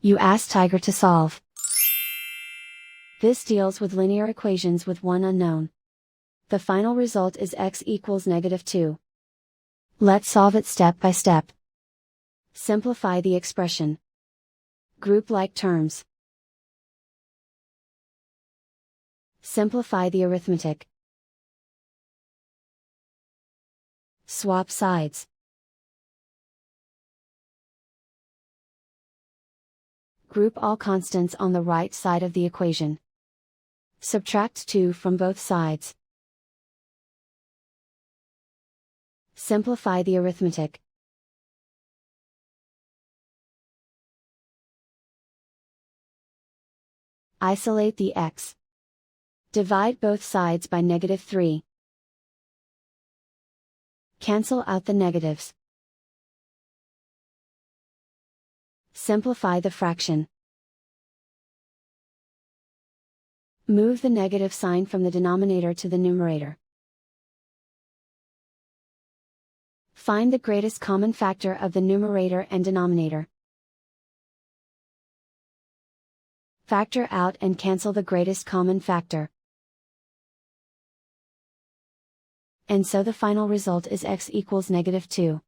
You ask Tiger to solve. This deals with linear equations with one unknown. The final result is x equals -2. Let's solve it step by step. Simplify the expression. Group like terms. Simplify the arithmetic. Swap sides. Group all constants on the right side of the equation. Subtract 2 from both sides. Simplify the arithmetic. Isolate the x. Divide both sides by -3. Cancel out the negatives. Simplify the fraction. Move the negative sign from the denominator to the numerator. Find the greatest common factor of the numerator and denominator. Factor out and cancel the greatest common factor. And so the final result is x equals -2.